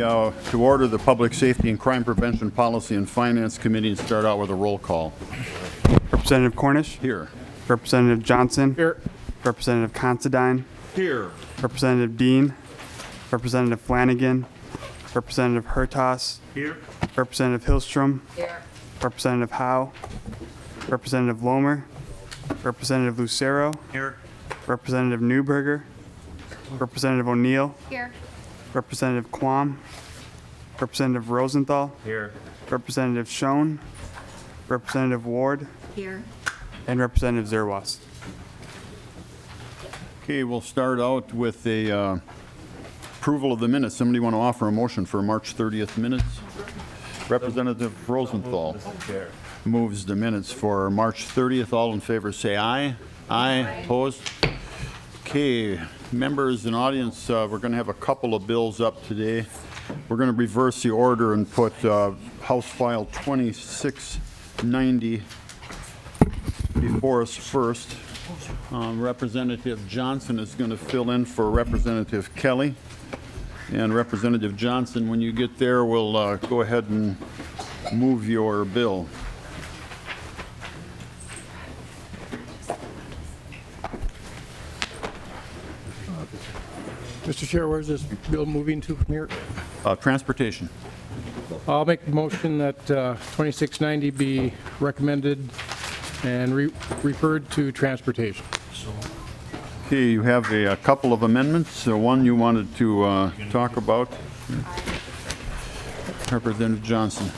to order the Public Safety and Crime Prevention Policy and Finance Committee and start out with a roll call. Representative Cornish. Here. Representative Johnson. Here. Representative Considine. Here. Representative Dean. Representative Flanagan. Representative Hertas. Here. Representative Hillstrom. Here. Representative Howe. Representative Lomer. Representative Lucero. Here. Representative Newberger. Representative O'Neill. Here. Representative Quam. Representative Rosenthal. Here. Representative Schoen. Representative Ward. Here. And Representative Zerwas. Okay, we'll start out with a approval of the minutes. Somebody want to offer a motion for March 30th minutes? Representative Rosenthal moves the minutes for March 30th. All in favor say aye. Aye. Opposed? Okay, members and audience, we're going to have a couple of bills up today. We're going to reverse the order and put House File 2690 before us first. Representative Johnson is going to fill in for Representative Kelly. And Representative Johnson, when you get there, we'll go ahead and move your bill. Mr. Chair, where's this bill moving to from here? Transportation. I'll make the motion that 2690 be recommended and referred to transportation. Okay, you have a couple of amendments. One you wanted to talk about. Representative Johnson.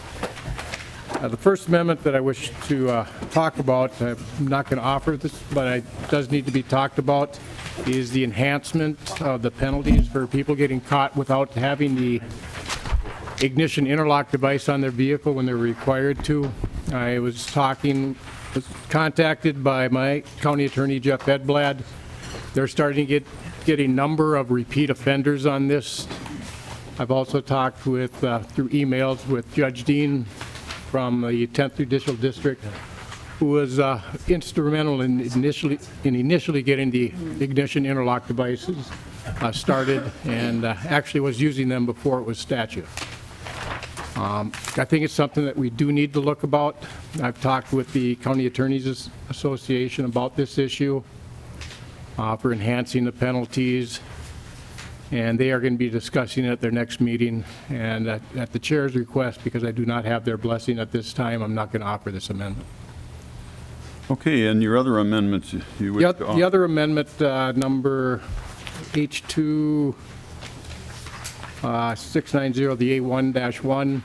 The first amendment that I wish to talk about, I'm not going to offer this, but it does need to be talked about, is the enhancement of the penalties for people getting caught without having the ignition interlock device on their vehicle when they're required to. I was contacted by my county attorney, Jeff Edblad. They're starting to get a number of repeat offenders on this. I've also talked with, through emails with Judge Dean from the 10th Judicial District, who was instrumental in initially getting the ignition interlock devices started, and actually was using them before it was statute. I think it's something that we do need to look about. I've talked with the County Attorneys Association about this issue for enhancing the penalties, and they are going to be discussing it at their next meeting. And at the chair's request, because I do not have their blessing at this time, I'm not going to offer this amendment. Okay, and your other amendments you wish to offer? The other amendment, number H2 690, the A1-1.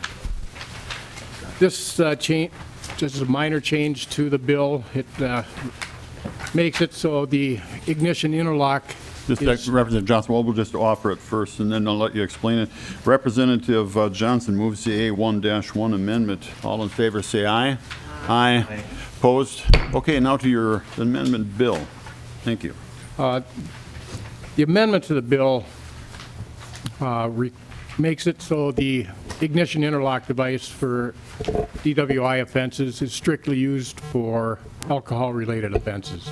This change, just is a minor change to the bill. It makes it so the ignition interlock Representative Johnson, we'll just offer it first, and then I'll let you explain it. Representative Johnson moves the A1-1 amendment. All in favor say aye. Aye. Aye. Opposed? Okay, now to your amendment bill. Thank you. The amendment to the bill makes it so the ignition interlock device for DWI offenses is strictly used for alcohol-related offenses.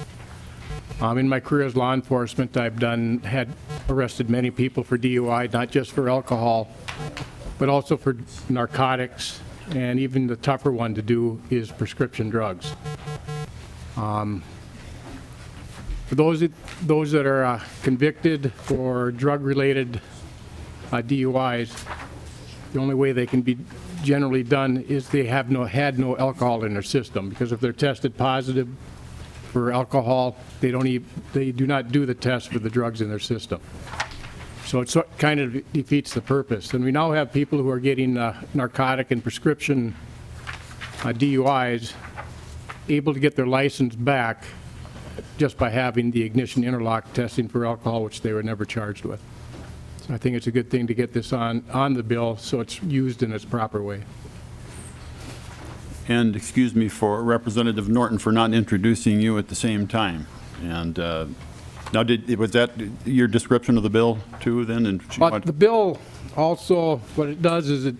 In my career as law enforcement, I've had arrested many people for DUI, not just for alcohol, but also for narcotics, and even the tougher one to do is prescription drugs. For those that are convicted for drug-related DUIs, the only way they can be generally done is they have had no alcohol in their system, because if they're tested positive for alcohol, they do not do the test for the drugs in their system. So it kind of defeats the purpose. And we now have people who are getting narcotic and prescription DUIs able to get their license back just by having the ignition interlock testing for alcohol, which they were never charged with. So I think it's a good thing to get this on the bill so it's used in its proper way. And excuse me for Representative Norton for not introducing you at the same time. And now, was that your description of the bill too then? And but the bill also, what it does is it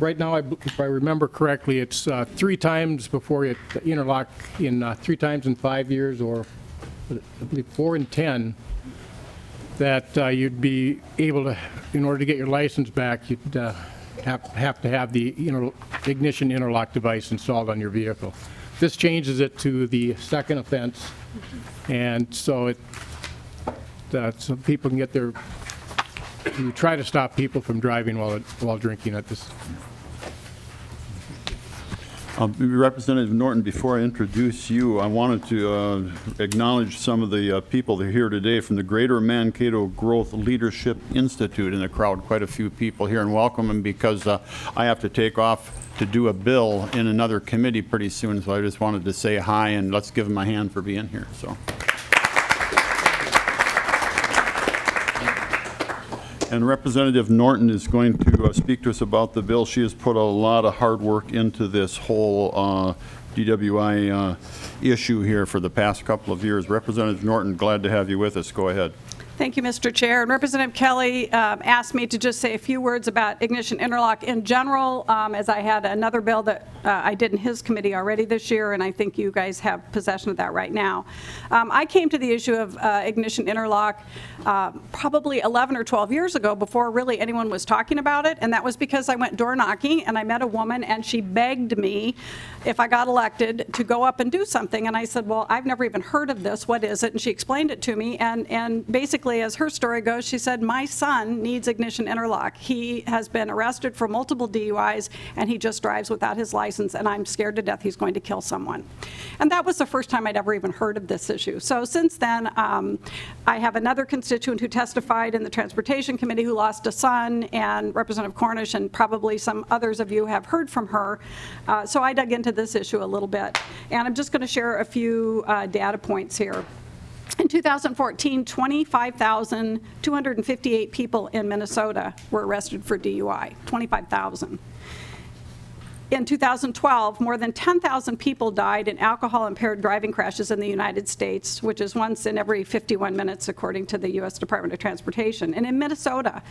right now, if I remember correctly, it's 3 times before you interlock in 3 times in 5 years, or I believe 4 and 10. that you'd be able to, in order to get your license back, you'd have to have the ignition interlock device installed on your vehicle. This changes it to the second offense, and so so people can get their, you try to stop people from driving while drinking at this. Representative Norton, before I introduce you, I wanted to acknowledge some of the people that are here today from the Greater Mankato Growth Leadership Institute in the crowd, quite a few people here, and welcome them because I have to take off to do a bill in another committee pretty soon, so I just wanted to say hi and let's give them a hand for being here. So. And Representative Norton is going to speak to us about the bill. She has put a lot of hard work into this whole DWI issue here for the past couple of years. Representative Norton, glad to have you with us. Go ahead. Thank you, Mr. Chair. And Representative Kelly asked me to just say a few words about ignition interlock in general, as I had another bill that I did in his committee already this year, and I think you guys have possession of that right now. I came to the issue of ignition interlock probably 11 or 12 years ago before really anyone was talking about it, and that was because I went door knocking and I met a woman and she begged me, if I got elected, to go up and do something. And I said, well, I've never even heard of this. What is it? And she explained it to me, and basically, as her story goes, she said, my son needs ignition interlock. He has been arrested for multiple DUIs, and he just drives without his license, and I'm scared to death he's going to kill someone. And that was the first time I'd ever even heard of this issue. So since then, I have another constituent who testified in the Transportation Committee who lost a son, and Representative Cornish and probably some others of you have heard from her. So I dug into this issue a little bit, and I'm just going to share a few data points here. In 2014, 25,258 people in Minnesota were arrested for DUI, 25,000. In 2012, more than 10,000 people died in alcohol-impaired driving crashes in the United States, which is once in every 51 minutes, according to the U.S. Department of Transportation. And in Minnesota,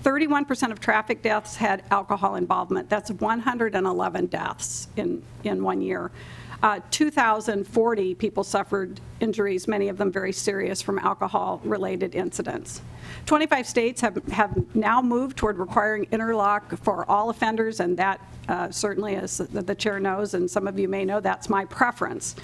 31% of traffic deaths had alcohol involvement. That's 111 deaths in 1 year. 2,040 people suffered injuries, many of them very serious, from alcohol-related incidents. 25 states have now moved toward requiring interlock for all offenders, and that certainly, as the chair knows, and some of you may know, that's my preference.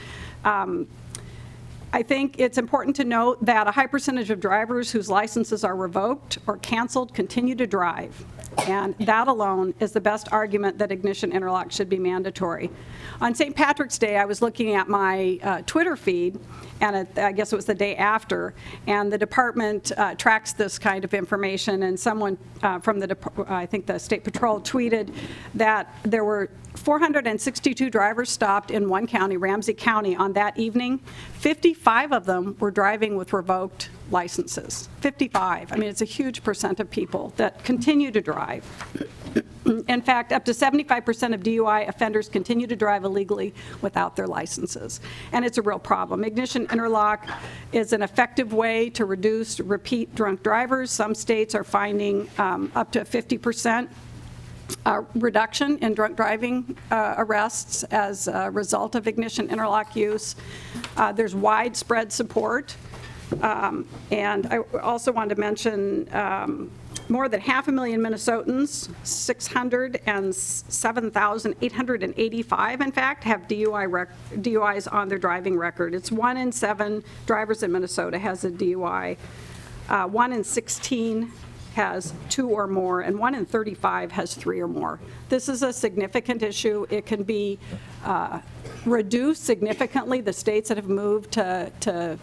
I think it's important to note that a high percentage of drivers whose licenses are revoked or canceled continue to drive, and that alone is the best argument that ignition interlock should be mandatory. On St. Patrick's Day, I was looking at my Twitter feed, and I guess it was the day after, and the department tracks this kind of information, and someone from I think the State Patrol tweeted that there were 462 drivers stopped in one county, Ramsey County, on that evening. 55 of them were driving with revoked licenses. 55. I mean, it's a huge percent of people that continue to drive. In fact, up to 75% of DUI offenders continue to drive illegally without their licenses. And it's a real problem. Ignition interlock is an effective way to reduce repeat drunk drivers. Some states are finding up to 50% reduction in drunk driving arrests as a result of ignition interlock use. There's widespread support. And I also want to mention more than 500,000 Minnesotans, 607,885, in fact, have DUIs on their driving record. It's 1 in 7 drivers in Minnesota has a DUI. 1 in 16 has 2 or more, and 1 in 35 has 3 or more. This is a significant issue. It can be reduced significantly. The states that have moved to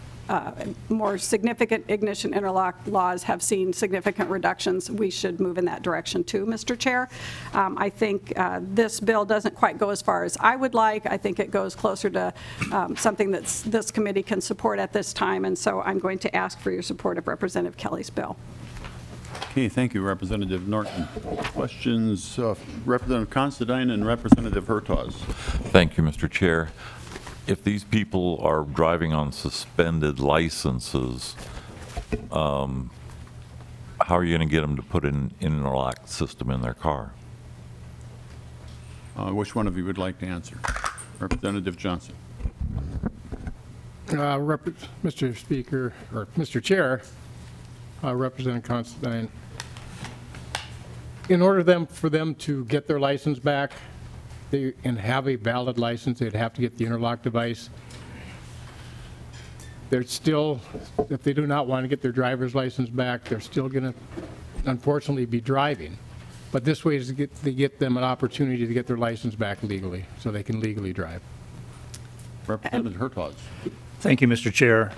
more significant ignition interlock laws have seen significant reductions. We should move in that direction too, Mr. Chair. I think this bill doesn't quite go as far as I would like. I think it goes closer to something that this committee can support at this time, and so I'm going to ask for your support of Representative Kelly's bill. Okay, thank you, Representative Norton. Questions, Representative Considine and Representative Hertaus. Thank you, Mr. Chair. If these people are driving on suspended licenses, how are you going to get them to put an interlock system in their car? Which one of you would like to answer? Representative Johnson. Mr. Speaker, or Mr. Chair, Representative Constantine. In order for them to get their license back and have a valid license, they'd have to get the interlock device. They're still, if they do not want to get their driver's license back, they're still going to unfortunately be driving. But this way is to get them an opportunity to get their license back legally, so they can legally drive. Representative Hertaus. Thank you, Mr. Chair.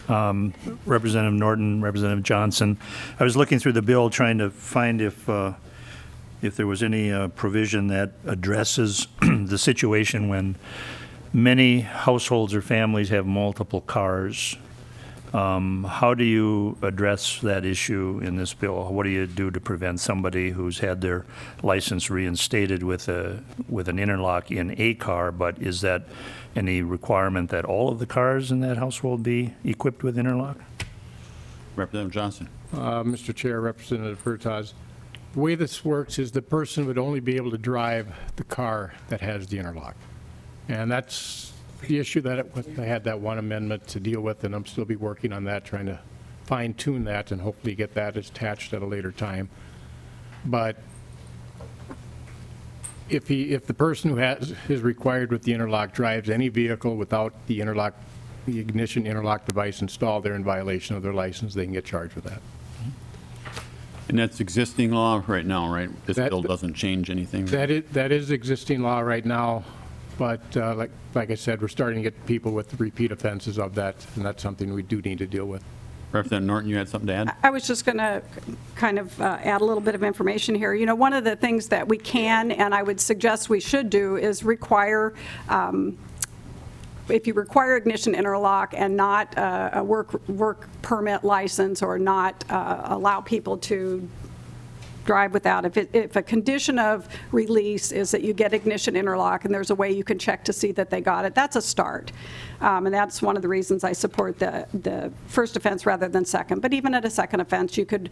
Representative Norton, Representative Johnson. I was looking through the bill trying to find if there was any provision that addresses the situation when many households or families have multiple cars. How do you address that issue in this bill? What do you do to prevent somebody who's had their license reinstated with an interlock in a car, but is that any requirement that all of the cars in that household be equipped with interlock? Representative Johnson. Mr. Chair, Representative Hertaus, the way this works is the person would only be able to drive the car that has the interlock. And that's the issue that I had that one amendment to deal with, and I'm still be working on that, trying to fine tune that and hopefully get that attached at a later time. But if the person who is required with the interlock drives any vehicle without the ignition interlock device installed, they're in violation of their license. They can get charged with that. And that's existing law right now, right? This bill doesn't change anything? That is existing law right now, but like I said, we're starting to get people with repeat offenses of that, and that's something we do need to deal with. Representative Norton, you had something to add? I was just going to kind of add a little bit of information here. You know, one of the things that we can, and I would suggest we should do, is require, if you require ignition interlock and not a work permit license, or not allow people to drive without, if a condition of release is that you get ignition interlock and there's a way you can check to see that they got it, that's a start. And that's one of the reasons I support the first offense rather than second. But even at a second offense, you could,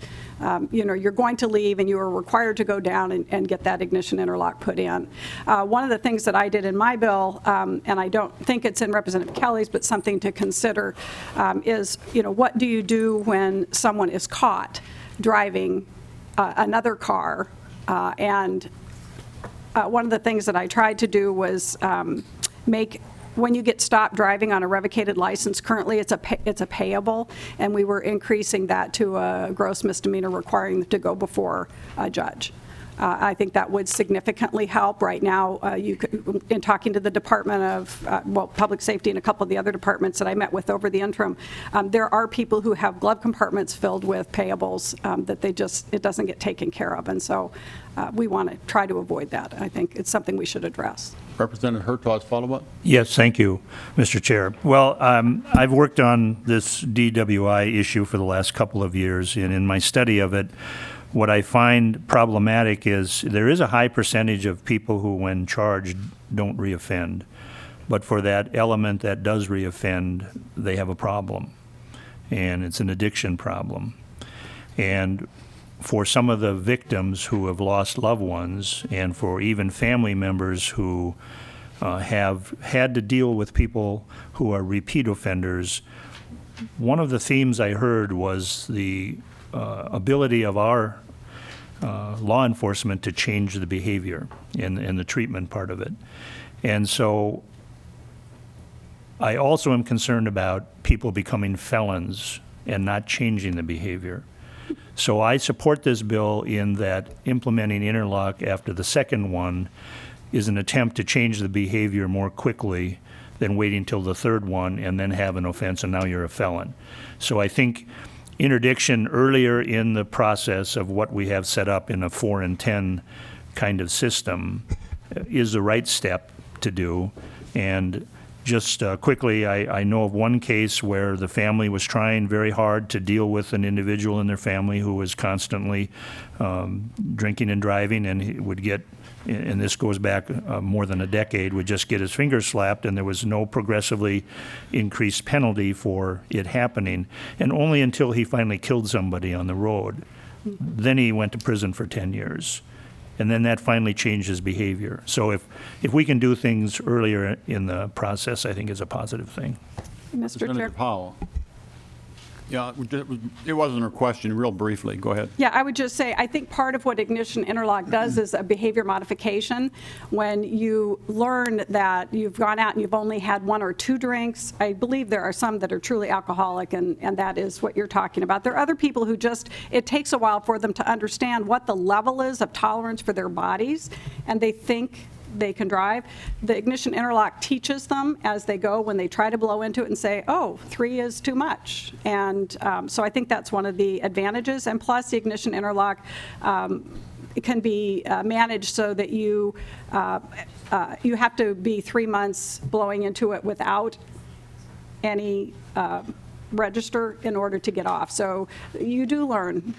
you know, you're going to leave and you are required to go down and get that ignition interlock put in. One of the things that I did in my bill, and I don't think it's in Representative Kelly's, but something to consider, is, you know, what do you do when someone is caught driving another car? And one of the things that I tried to do was make, when you get stopped driving on a revocated license, currently it's a payable, and we were increasing that to a gross misdemeanor, requiring them to go before a judge. I think that would significantly help. Right now, you could, in talking to the Department of Public Safety and a couple of the other departments that I met with over the interim, there are people who have glove compartments filled with payables that it doesn't get taken care of, and so we want to try to avoid that. I think it's something we should address. Representative Hertaus, follow-up? Yes, thank you, Mr. Chair. Well, I've worked on this DWI issue for the last couple of years, and in my study of it, what I find problematic is there is a high percentage of people who, when charged, don't reoffend. But for that element that does reoffend, they have a problem. And it's an addiction problem. And for some of the victims who have lost loved ones, and for even family members who have had to deal with people who are repeat offenders, one of the themes I heard was the ability of our law enforcement to change the behavior and the treatment part of it. And so I also am concerned about people becoming felons and not changing the behavior. So I support this bill in that implementing interlock after the second one is an attempt to change the behavior more quickly than waiting till the third one and then have an offense and now you're a felon. So I think interdiction earlier in the process of what we have set up in a 4 and 10 kind of system is the right step to do. And just quickly, I know of one case where the family was trying very hard to deal with an individual in their family who was constantly drinking and driving, and he would get, and this goes back more than a decade, would just get his fingers slapped, and there was no progressively increased penalty for it happening, and only until he finally killed somebody on the road. Then he went to prison for 10 years. And then that finally changed his behavior. So if we can do things earlier in the process, I think is a positive thing. Mr. Chair. Representative Powell. Yeah, it wasn't a question, real briefly. Go ahead. Yeah, I would just say, I think part of what ignition interlock does is a behavior modification. When you learn that you've gone out and you've only had 1 or 2 drinks, I believe there are some that are truly alcoholic, and that is what you're talking about. There are other people who just, it takes a while for them to understand what the level is of tolerance for their bodies, and they think they can drive. The ignition interlock teaches them as they go when they try to blow into it and say, oh, 3 is too much. And so I think that's one of the advantages. And plus, the ignition interlock it can be managed so that you have to be 3 months blowing into it without any register in order to get off. So you do learn.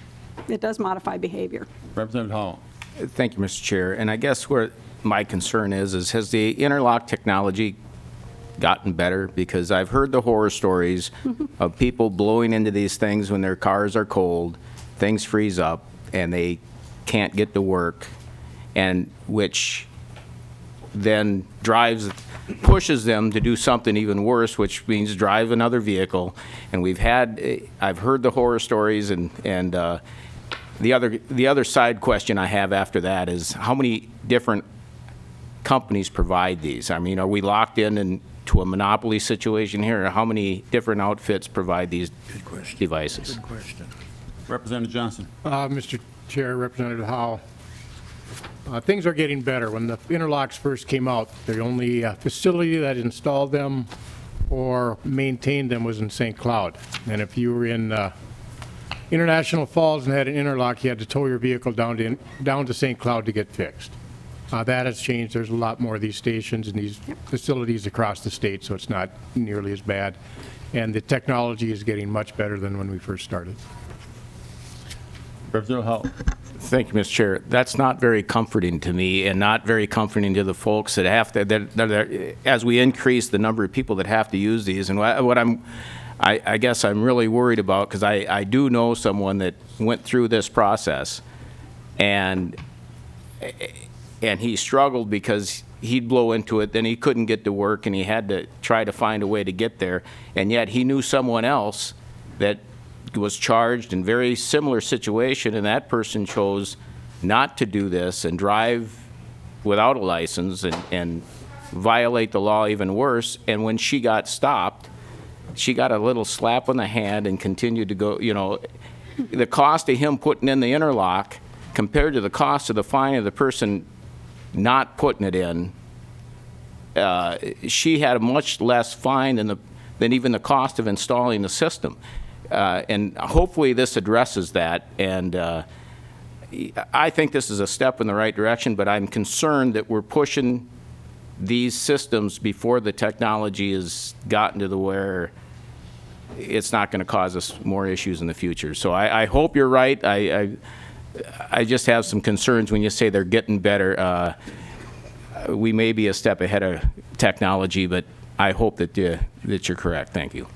It does modify behavior. Representative Howell. Thank you, Mr. Chair. And I guess where my concern is has the interlock technology gotten better? Because I've heard the horror stories of people blowing into these things when their cars are cold, things freeze up, and they can't get to work, and which then pushes them to do something even worse, which means drive another vehicle. And I've heard the horror stories, and the other side question I have after that is how many different companies provide these? I mean, are we locked into a monopoly situation here, or how many different outfits provide these devices? Good question. Representative Johnson. Mr. Chair, Representative Howell, things are getting better. When the interlocks first came out, the only facility that installed them or maintained them was in St. Cloud. And if you were in International Falls and had an interlock, you had to tow your vehicle down to St. Cloud to get fixed. That has changed. There's a lot more of these stations and these facilities across the state, so it's not nearly as bad. And the technology is getting much better than when we first started. Representative Howell. Thank you, Mr. Chair. That's not very comforting to me, and not very comforting to the folks that have to, as we increase the number of people that have to use these. And I guess I'm really worried about, because I do know someone that went through this process, and he struggled because he'd blow into it, then he couldn't get to work, and he had to try to find a way to get there. And yet he knew someone else that was charged in very similar situation, and that person chose not to do this and drive without a license and violate the law even worse. And when she got stopped, she got a little slap on the hand and continued to go. You know, the cost of him putting in the interlock compared to the cost of the fine of the person not putting it in, she had a much less fine than even the cost of installing the system. And hopefully this addresses that. And I think this is a step in the right direction, but I'm concerned that we're pushing these systems before the technology has gotten to the where it's not going to cause us more issues in the future. So I hope you're right. I just have some concerns when you say they're getting better. We may be a step ahead of technology, but I hope that you're correct. Thank you.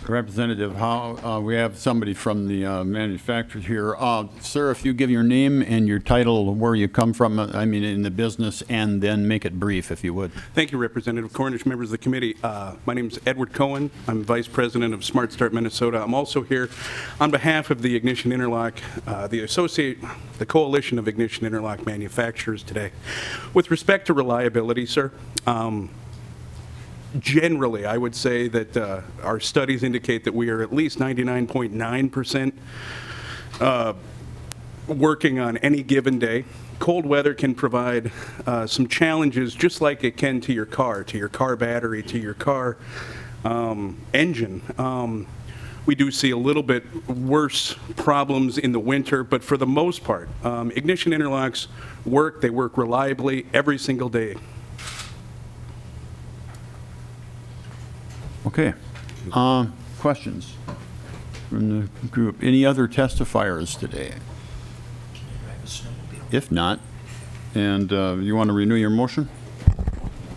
Representative Howell, we have somebody from the manufacturer here. Sir, if you give your name and your title, where you come from, I mean in the business, and then make it brief, if you would. Thank you, Representative Cornish, members of the committee. My name is Edward Cohen. I'm Vice President of Smart Start Minnesota. I'm also here on behalf of the Ignition Interlock, the Coalition of Ignition Interlock Manufacturers today. With respect to reliability, sir, generally, I would say that our studies indicate that we are at least 99.9% working on any given day. Cold weather can provide some challenges, just like it can to your car battery, to your car engine. We do see a little bit worse problems in the winter, but for the most part, ignition interlocks work. They work reliably every single day. Okay. Questions from the group? Any other testifiers today? If not, and you want to renew your motion?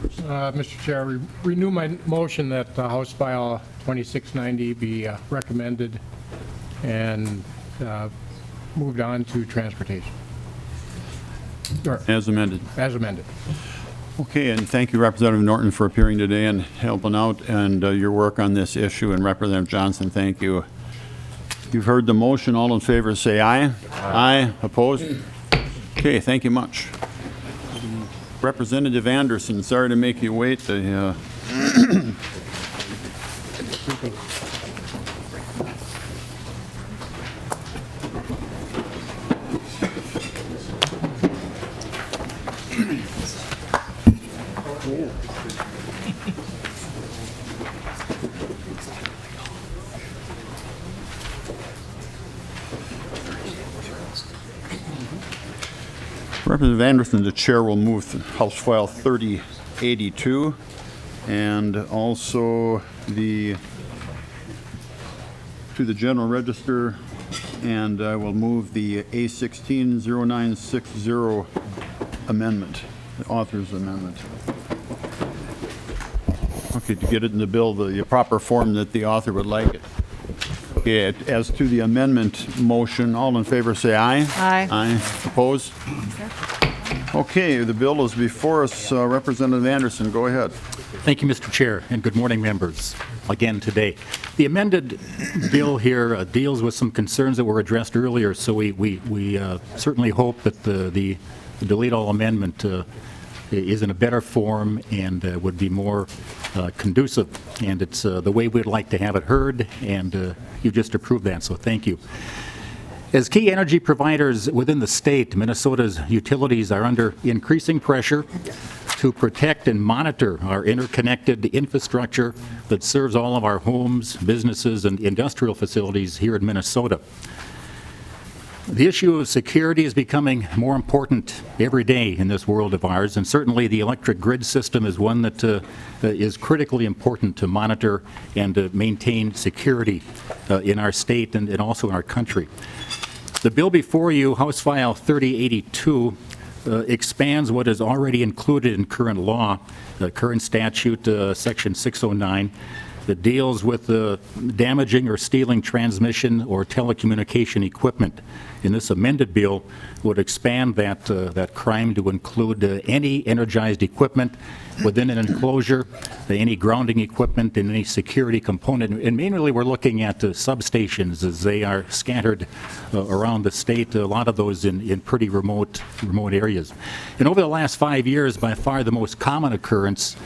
Mr. Chair, renew my motion that House File 2690 be recommended and moved on to transportation. As amended. As amended. Okay, and thank you, Representative Norton, for appearing today and helping out and your work on this issue. And Representative Johnson, thank you. You've heard the motion. All in favor say aye. Aye. Opposed? Okay, thank you much. Representative Anderson, sorry to make you wait. Representative Anderson, the chair, will move House File 3082 and also to the General Register, and I will move the A160960 amendment, the author's amendment. Okay, to get it in the bill, the proper form that the author would like it. Okay, as to the amendment motion, all in favor say aye. Aye. Aye. Opposed? Okay, the bill is before us. Representative Anderson, go ahead. Thank you, Mr. Chair, and good morning, members, again today. The amended bill here deals with some concerns that were addressed earlier, so we certainly hope that the delete all amendment is in a better form and would be more conducive, and it's the way we'd like to have it heard, and you just approved that, so thank you. As key energy providers within the state, Minnesota's utilities are under increasing pressure to protect and monitor our interconnected infrastructure that serves all of our homes, businesses, and industrial facilities here in Minnesota. The issue of security is becoming more important every day in this world of ours, and certainly the electric grid system is one that is critically important to monitor and to maintain security in our state and also in our country. The bill before you, House File 3082, expands what is already included in current law, current statute, Section 609, that deals with damaging or stealing transmission or telecommunication equipment. In this amended bill would expand that crime to include any energized equipment within an enclosure, any grounding equipment, and any security component. And mainly we're looking at substations as they are scattered around the state, a lot of those in pretty remote areas. And over the last 5 years, by far the most common occurrence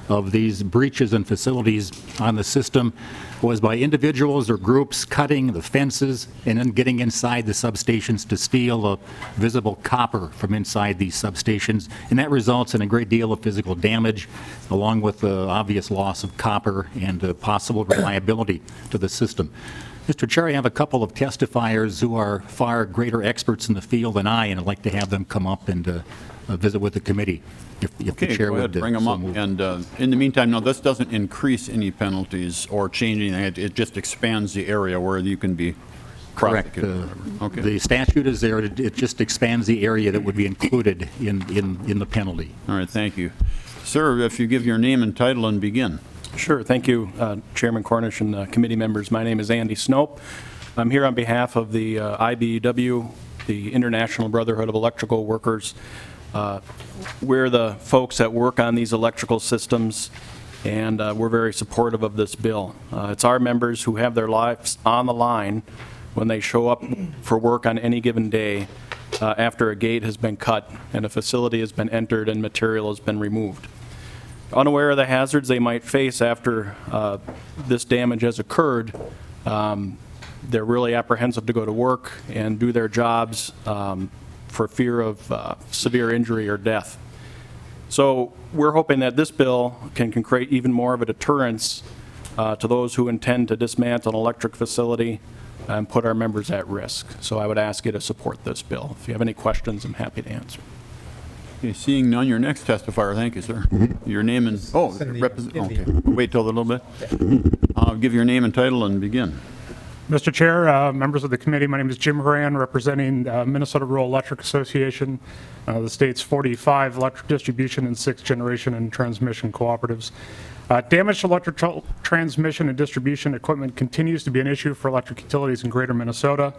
of these breaches and facilities on the system was by individuals or groups cutting the fences and then getting inside the substations to steal visible copper from inside these substations, and that results in a great deal of physical damage along with the obvious loss of copper and possible reliability to the system. Mr. Chair, I have a couple of testifiers who are far greater experts in the field than I, and I'd like to have them come up and visit with the committee, if the chair would. Bring them up. And in the meantime, no, this doesn't increase any penalties or change anything. It just expands the area where you can be prosecuted. Correct. Okay. The statute is there. It just expands the area that would be included in the penalty. All right, thank you. Sir, if you give your name and title and begin. Sure. Thank you, Chairman Cornish and committee members. My name is Andy Snope. I'm here on behalf of the IBEW, the International Brotherhood of Electrical Workers. We're the folks that work on these electrical systems, and we're very supportive of this bill. It's our members who have their lives on the line when they show up for work on any given day after a gate has been cut and a facility has been entered and material has been removed. Unaware of the hazards they might face after this damage has occurred, they're really apprehensive to go to work and do their jobs for fear of severe injury or death. So we're hoping that this bill can create even more of a deterrence to those who intend to dismantle an electric facility and put our members at risk. So I would ask you to support this bill. If you have any questions, I'm happy to answer. Okay, seeing none, your next testifier. Thank you, sir. Your name and, okay. Wait till a little bit. I'll give your name and title and begin. Mr. Chair, members of the committee, my name is Jim Horan, representing Minnesota Rural Electric Association, the state's 45 electric distribution and 6th generation and transmission cooperatives. Damaged electric transmission and distribution equipment continues to be an issue for electric utilities in greater Minnesota.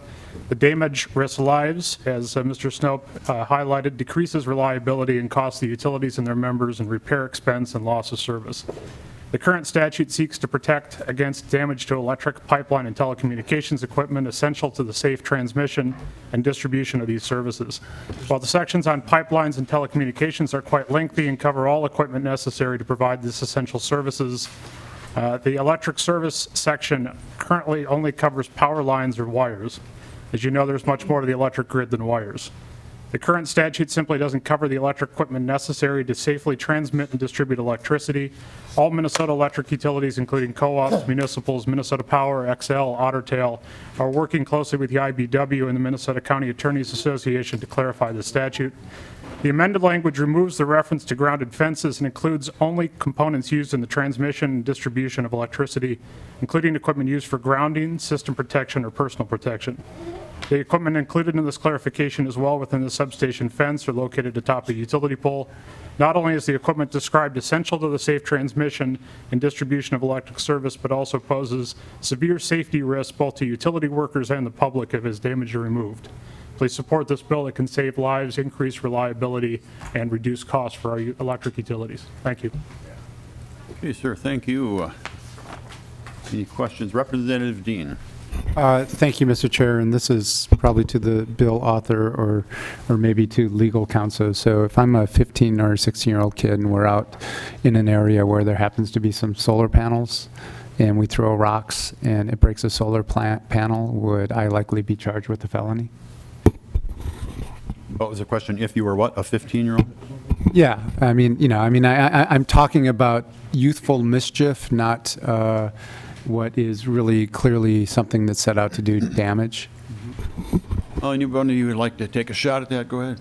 The damage risks lives, as Mr. Snope highlighted, decreases reliability and costs the utilities and their members in repair expense and loss of service. The current statute seeks to protect against damage to electric, pipeline, and telecommunications equipment essential to the safe transmission and distribution of these services. While the sections on pipelines and telecommunications are quite lengthy and cover all equipment necessary to provide these essential services, the electric service section currently only covers power lines or wires. As you know, there's much more to the electric grid than wires. The current statute simply doesn't cover the electric equipment necessary to safely transmit and distribute electricity. All Minnesota electric utilities, including co-ops, municipals, Minnesota Power, XL, Otter Tail, are working closely with the IBW and the Minnesota County Attorneys Association to clarify the statute. The amended language removes the reference to grounded fences and includes only components used in the transmission and distribution of electricity, including equipment used for grounding, system protection, or personal protection. The equipment included in this clarification is well within the substation fence or located atop the utility pole. Not only is the equipment described essential to the safe transmission and distribution of electric service, but also poses severe safety risks both to utility workers and the public if it is damaged or removed. Please support this bill that can save lives, increase reliability, and reduce costs for our electric utilities. Thank you. Okay, sir, thank you. Any questions? Representative Dean. Thank you, Mr. Chair, and this is probably to the bill author or maybe to legal counsel. So if I'm a 15 or 16-year-old kid and we're out in an area where there happens to be some solar panels and we throw rocks and it breaks a solar panel, would I likely be charged with a felony? What was the question? If you were what, a 15-year-old? Yeah, I mean, I'm talking about youthful mischief, not what is really clearly something that's set out to do damage. Oh, anybody who would like to take a shot at that, go ahead.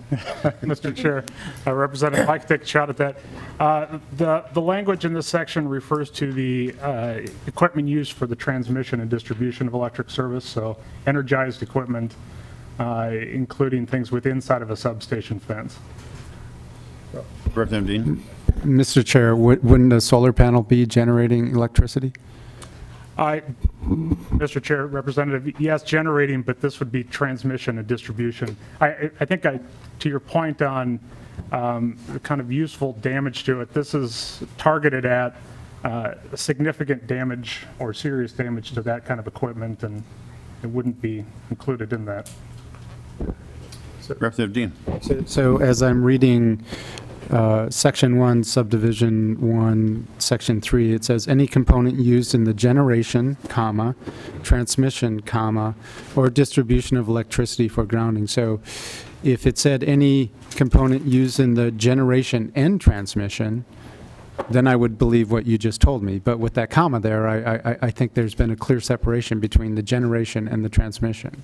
Mr. Chair, Representative, I'd like to take a shot at that. The language in this section refers to the equipment used for the transmission and distribution of electric service, so energized equipment, including things with inside of a substation fence. Representative Dean. Mr. Chair, wouldn't a solar panel be generating electricity? Mr. Chair, Representative, yes, generating, but this would be transmission and distribution. I think to your point on the kind of useful damage to it, this is targeted at significant damage or serious damage to that kind of equipment, and it wouldn't be included in that. Representative Dean. So as I'm reading Section 1, Subdivision 1, Section 3, it says, any component used in the generation, comma, transmission, comma, or distribution of electricity for grounding. So if it said any component used in the generation and transmission, then I would believe what you just told me. But with that comma there, I think there's been a clear separation between the generation and the transmission.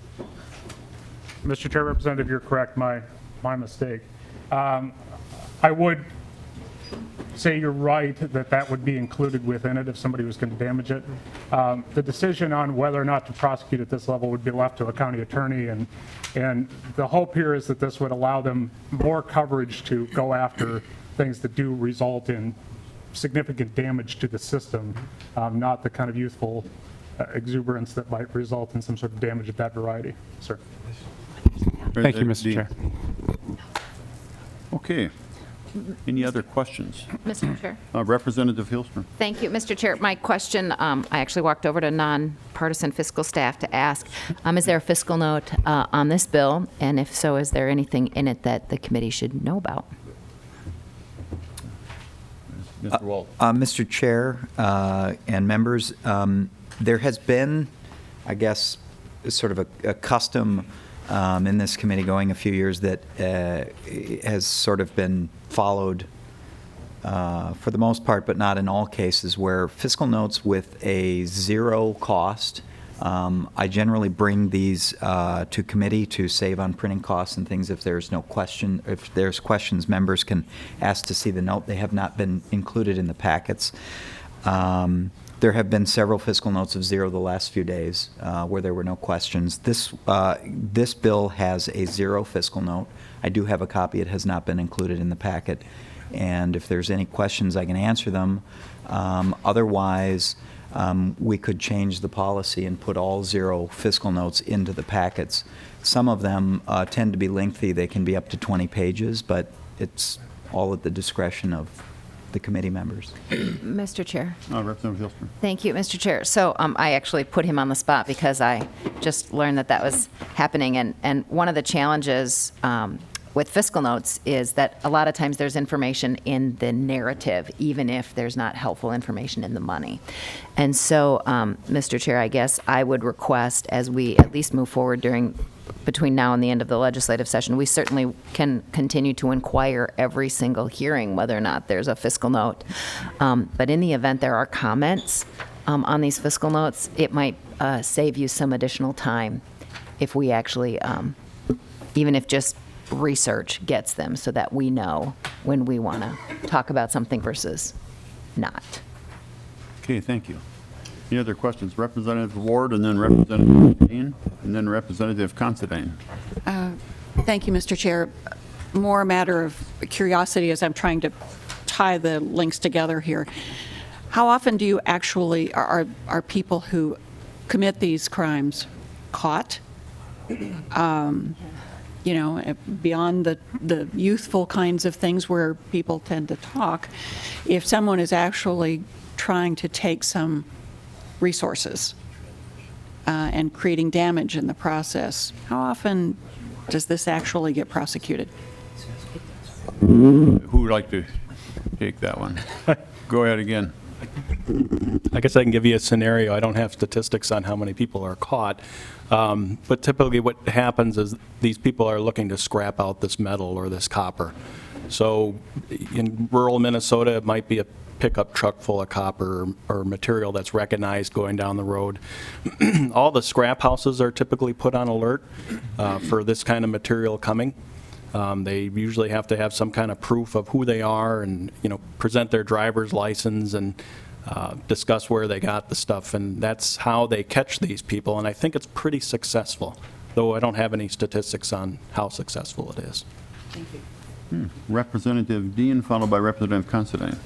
Mr. Chair, Representative, you're correct. My mistake. I would say you're right that would be included within it if somebody was going to damage it. The decision on whether or not to prosecute at this level would be left to a county attorney, and the hope here is that this would allow them more coverage to go after things that do result in significant damage to the system, not the kind of youthful exuberance that might result in some sort of damage of that variety. Sir. Thank you, Mr. Chair. Okay. Any other questions? Mr. Chair. Representative Hilstrom. Thank you, Mr. Chair. My question, I actually walked over to nonpartisan fiscal staff to ask, is there a fiscal note on this bill? And if so, is there anything in it that the committee should know about? Mr. Walt. Mr. Chair and members, there has been, I guess, sort of a custom in this committee going a few years that has sort of been followed for the most part, but not in all cases, where fiscal notes with a zero cost, I generally bring these to committee to save on printing costs and things. If there's no question, if there's questions, members can ask to see the note. They have not been included in the packets. There have been several fiscal notes of zero the last few days where there were no questions. This bill has a zero fiscal note. I do have a copy. It has not been included in the packet. And if there's any questions, I can answer them. Otherwise, we could change the policy and put all zero fiscal notes into the packets. Some of them tend to be lengthy. They can be up to 20 pages, but it's all at the discretion of the committee members. Mr. Chair. Representative Hilstrom. Thank you, Mr. Chair. So I actually put him on the spot because I just learned that that was happening. And one of the challenges with fiscal notes is that a lot of times there's information in the narrative, even if there's not helpful information in the money. And so, Mr. Chair, I guess I would request, as we at least move forward between now and the end of the legislative session, we certainly can continue to inquire every single hearing whether or not there's a fiscal note. But in the event there are comments on these fiscal notes, it might save you some additional time if we actually, even if just research gets them, so that we know when we want to talk about something versus not. Okay, thank you. Any other questions? Representative Ward, and then Representative Dean, and then Representative Considine. Thank you, Mr. Chair. More a matter of curiosity as I'm trying to tie the links together here. How often do you actually, are people who commit these crimes caught? You know, beyond the youthful kinds of things where people tend to talk, if someone is actually trying to take some resources and creating damage in the process, how often does this actually get prosecuted? Who would like to take that one? Go ahead again. I guess I can give you a scenario. I don't have statistics on how many people are caught, but typically what happens is these people are looking to scrap out this metal or this copper. So in rural Minnesota, it might be a pickup truck full of copper or material that's recognized going down the road. All the scrap houses are typically put on alert for this kind of material coming. They usually have to have some kind of proof of who they are and, you know, present their driver's license and discuss where they got the stuff. And that's how they catch these people. And I think it's pretty successful, though I don't have any statistics on how successful it is. Thank you. Representative Dean, followed by Representative Considine.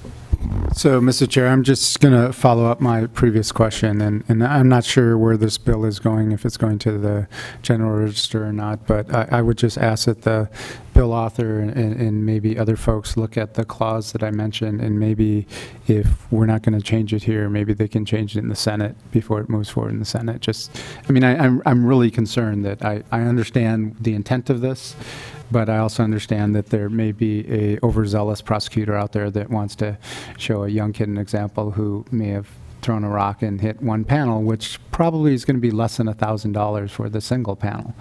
So, Mr. Chair, I'm just going to follow up my previous question, and I'm not sure where this bill is going, if it's going to the General Register or not, but I would just ask that the bill author and maybe other folks look at the clause that I mentioned, and maybe if we're not going to change it here, maybe they can change it in the Senate before it moves forward in the Senate. Just, I mean, I'm really concerned that I understand the intent of this, but I also understand that there may be a overzealous prosecutor out there that wants to show a young kid an example who may have thrown a rock and hit one panel, which probably is going to be less than $1,000 for the single panel.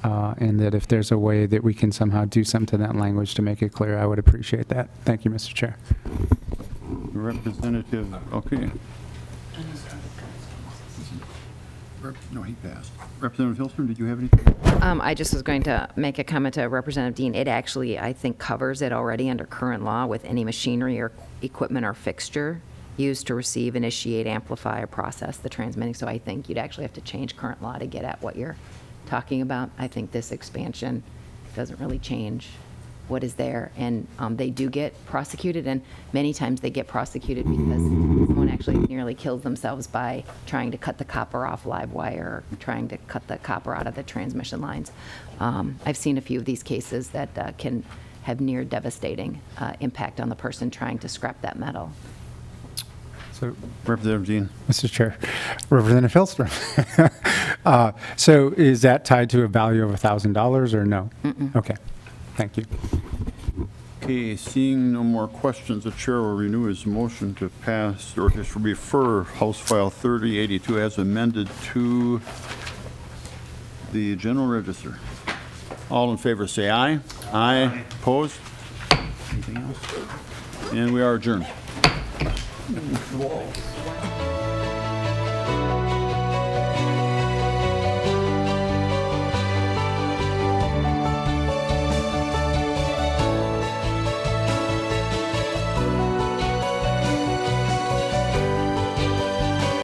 And that if there's a way that we can somehow do something to that language to make it clear, I would appreciate that. Thank you, Mr. Chair. Representative, okay. No, he passed. Representative Hilstrom, did you have anything? I just was going to make a comment to Representative Dean. It actually, I think, covers it already under current law with any machinery or equipment or fixture used to receive, initiate, amplify, or process the transmitting. So I think you'd actually have to change current law to get at what you're talking about. I think this expansion doesn't really change what is there, and they do get prosecuted, and many times they get prosecuted because someone actually nearly kills themselves by trying to cut the copper off live wire or trying to cut the copper out of the transmission lines. I've seen a few of these cases that can have near devastating impact on the person trying to scrap that metal. So, Representative Dean. Mr. Chair, Representative Hilstrom. So is that tied to a value of $1,000 or no? Mm-mm. Okay, thank you. Okay, seeing no more questions, the chair will renew his motion to pass or to refer House File 3082 as amended to the General Register. All in favor say aye. Aye. Opposed? Anything else? And we are adjourned.